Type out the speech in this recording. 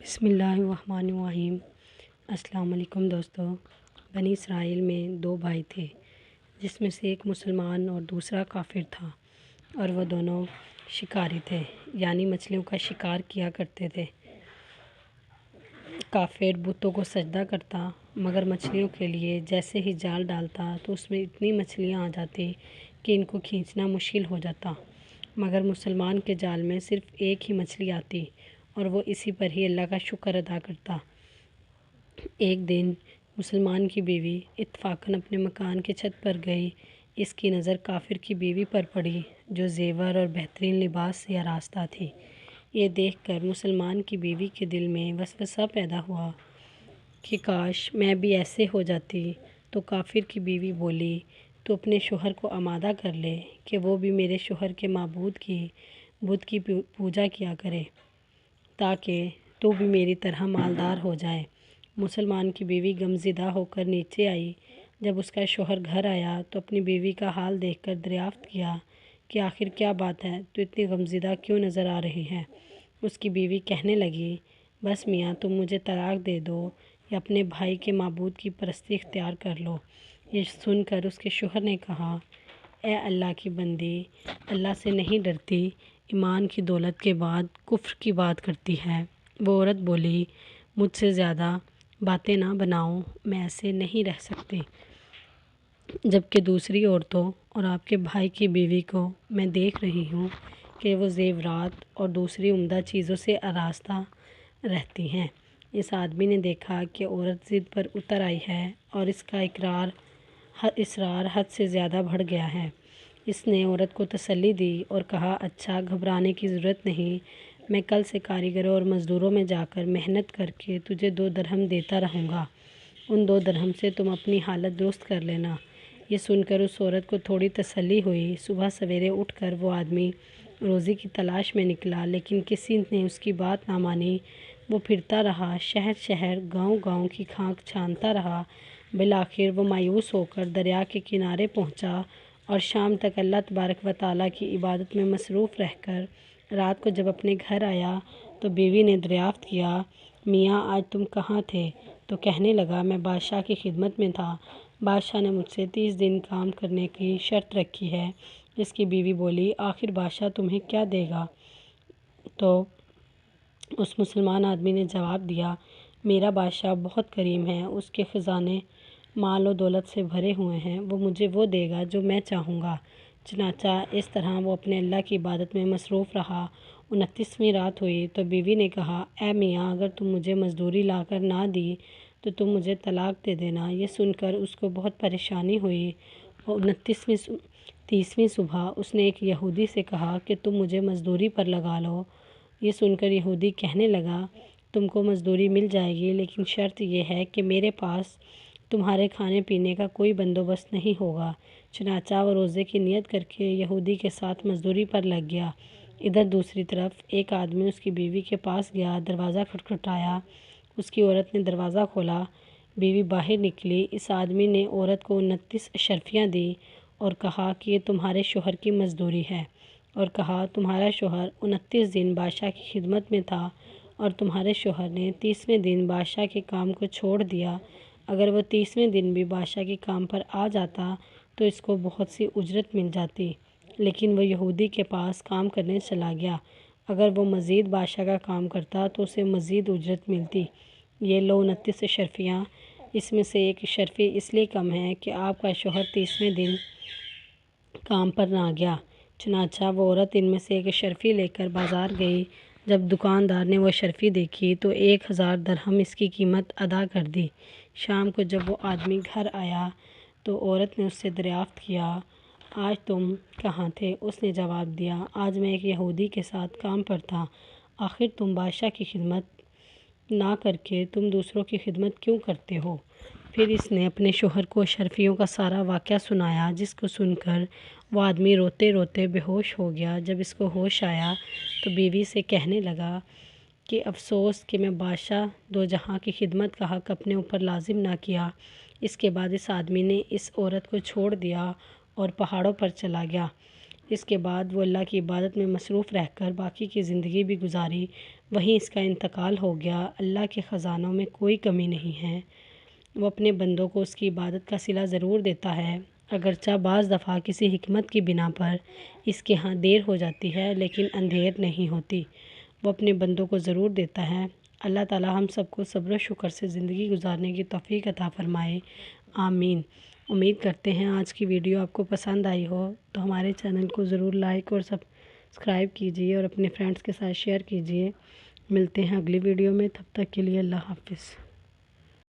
بسم اللہ الرحمن الرحیم۔ السلام علیکم دوستو۔ بنی اسرائیل میں دو بھائی تھے جس میں سے ایک مسلمان اور دوسرا کافر تھا، اور وہ دونوں شکاری تھے، یعنی مچھلیوں کا شکار کیا کرتے تھے۔ کافر بتوں کو سجدہ کرتا، مگر مچھلیوں کے لیے جیسے ہی جال ڈالتا تو اس میں اتنی مچھلیاں آ جاتی کہ ان کو کھینچنا مشکل ہو جاتا، مگر مسلمان کے جال میں صرف ایک ہی مچھلی آتی اور وہ اسی پر ہی اللہ کا شکر ادا کرتا۔ ایک دن مسلمان کی بیوی اتفاقاً اپنے مکان کی چھت پر گئی۔ اس کی نظر کافر کی بیوی پر پڑی جو زیور اور بہترین لباس سے آراستہ تھی۔ یہ دیکھ کر مسلمان کی بیوی کے دل میں وسوسہ پیدا ہوا کہ کاش میں بھی ایسے ہو جاتی۔ تو کافر کی بیوی بولی، تو اپنے شوہر کو آمادہ کر لے کہ وہ بھی میرے شوہر کے معبود کی بت کی پوجا کیا کرے تاکہ تو بھی میری طرح مالدار ہو جائے۔ مسلمان کی بیوی غمزدہ ہو کر نیچے آئی۔ جب اس کا شوہر گھر آیا تو اپنی بیوی کا حال دیکھ کر دریافت کیا کہ آخر کیا بات ہے، تو اتنی غمزدہ کیوں نظر آ رہی ہے؟ اس کی بیوی کہنے لگی، بس میاں تم مجھے طلاق دے دو یا اپنے بھائی کے معبود کی پرستی اختیار کر لو۔ یہ سن کر اس کے شوہر نے کہا، اے اللہ کی بندی، اللہ سے نہیں ڈرتی، ایمان کی دولت کے بعد کفر کی بات کرتی ہے۔ وہ عورت بولی، مجھ سے زیادہ باتیں نہ بناؤ، میں ایسے نہیں رہ سکتی۔ جبکہ دوسری عورتوں اور آپ کے بھائی کی بیوی کو میں دیکھ رہی ہوں کہ وہ زیورات اور دوسری عمدہ چیزوں سے آراستہ رہتی ہیں۔ اس آدمی نے دیکھا کہ عورت ضد پر اتر آئی ہے اور اس کا اصرار حد سے زیادہ بڑھ گیا ہے۔ اس نے عورت کو تسلی دی اور کہا، اچھا گھبرانے کی ضرورت نہیں، میں کل سے کاریگروں اور مزدوروں میں جا کر محنت کر کے تجھے 2 درہم دیتا رہوں گا، ان 2 درہم سے تم اپنی حالت درست کر لینا۔ یہ سن کر اس عورت کو تھوڑی تسلی ہوئی۔ صبح سویرے اٹھ کر وہ آدمی روزی کی تلاش میں نکلا، لیکن کسی نے اس کی بات نہ مانی۔ وہ پھرتا رہا، شہر شہر، گاؤں گاؤں کی کھانک چھانتا رہا۔ بالآخر وہ مایوس ہو کر دریا کے کنارے پہنچا اور شام تک اللہ تبارک و تعالیٰ کی عبادت میں مصروف رہ کر رات کو جب اپنے گھر آیا تو بیوی نے دریافت کیا، میاں آج تم کہاں تھے؟ تو کہنے لگا، میں بادشاہ کی خدمت میں تھا، بادشاہ نے مجھ سے 30 دن کام کرنے کی شرط رکھی ہے۔ اس کی بیوی بولی، آخر بادشاہ تمہیں کیا دے گا؟ تو اس مسلمان آدمی نے جواب دیا، میرا بادشاہ بہت کریم ہے، اس کے خزانے مال و دولت سے بھرے ہوئے ہیں، وہ مجھے وہ دے گا جو میں چاہوں گا۔ چنانچہ اس طرح وہ اپنے اللہ کی عبادت میں مصروف رہا۔ 29ویں رات ہوئی تو بیوی نے کہا، اے میاں، اگر تم مجھے مزدوری لا کر نہ دی تو تم مجھے طلاق دے دینا۔ یہ سن کر اس کو بہت پریشانی ہوئی اور 30ویں صبح اس نے ایک یہودی سے کہا کہ تم مجھے مزدوری پر لگا لو۔ یہ سن کر یہودی کہنے لگا، تم کو مزدوری مل جائے گی، لیکن شرط یہ ہے کہ میرے پاس تمہارے کھانے پینے کا کوئی بندوبست نہیں ہوگا۔ چنانچہ وہ روزے کی نیت کر کے یہودی کے ساتھ مزدوری پر لگ گیا۔ ادھر دوسری طرف ایک آدمی اس کی بیوی کے پاس گیا، دروازہ کھٹکھٹایا، اس کی عورت نے دروازہ کھولا، بیوی باہر نکلی۔ اس آدمی نے عورت کو 29 اشرفیاں دی اور کہا کہ یہ تمہارے شوہر کی مزدوری ہے، اور کہا، تمہارا شوہر 29 دن بادشاہ کی خدمت میں تھا اور تمہارے شوہر نے 30ویں دن بادشاہ کے کام کو چھوڑ دیا۔ اگر وہ 30ویں دن بھی بادشاہ کے کام پر آ جاتا تو اس کو بہت سی اجرت مل جاتی، لیکن وہ یہودی کے پاس کام کرنے چلا گیا، اگر وہ مزید بادشاہ کا کام کرتا تو اسے مزید اجرت ملتی۔ یہ لو 29 اشرفیاں، اس میں سے 1 اشرفی اس لیے کم ہے کہ آپ کا شوہر 30ویں دن کام پر نہ گیا۔ چنانچہ وہ عورت ان میں سے 1 اشرفی لے کر بازار گئی۔ جب دکاندار نے وہ اشرفی دیکھی تو 1000 درہم اس کی قیمت ادا کر دی۔ شام کو جب وہ آدمی گھر آیا تو عورت نے اس سے دریافت کیا، آج تم کہاں تھے؟ اس نے جواب دیا، آج میں ایک یہودی کے ساتھ کام پر تھا۔ آخر تم بادشاہ کی خدمت نہ کر کے تم دوسروں کی خدمت کیوں کرتے ہو؟ پھر اس نے اپنے شوہر کو اشرفیوں کا سارا واقعہ سنایا، جس کو سن کر وہ آدمی روتے روتے بے ہوش ہو گیا۔ جب اس کو ہوش آیا تو بیوی سے کہنے لگا کہ افسوس کہ میں بادشاہ دو جہاں کی خدمت کا حق اپنے اوپر لازم نہ کیا۔ اس کے بعد اس آدمی نے اس عورت کو چھوڑ دیا اور پہاڑوں پر چلا گیا۔ اس کے بعد وہ اللہ کی عبادت میں مصروف رہ کر باقی کی زندگی بھی گزاری۔ وہیں اس کا انتقال ہو گیا۔ اللہ کے خزانوں میں کوئی کمی نہیں ہے، وہ اپنے بندوں کو اس کی عبادت کا صلہ ضرور دیتا ہے، اگرچہ بعض دفعہ کسی حکمت کی بنا پر اس کے ہاں دیر ہو جاتی ہے، لیکن اندھیر نہیں ہوتی، وہ اپنے بندوں کو ضرور دیتا ہے۔ اللہ تعالی ہم سب کو صبر و شکر سے زندگی گزارنے کی توفیق عطا فرمائے، آمین۔ امید کرتے ہیں آج کی ویڈیو آپ کو پسند آئی ہو، تو ہمارے چینل کو ضرور لائک اور سبسکرائب کیجیے اور اپنے فرینڈس کے ساتھ شیئر کیجیے۔ ملتے ہیں اگلی ویڈیو میں، تب تک کے لیے اللہ حافظ۔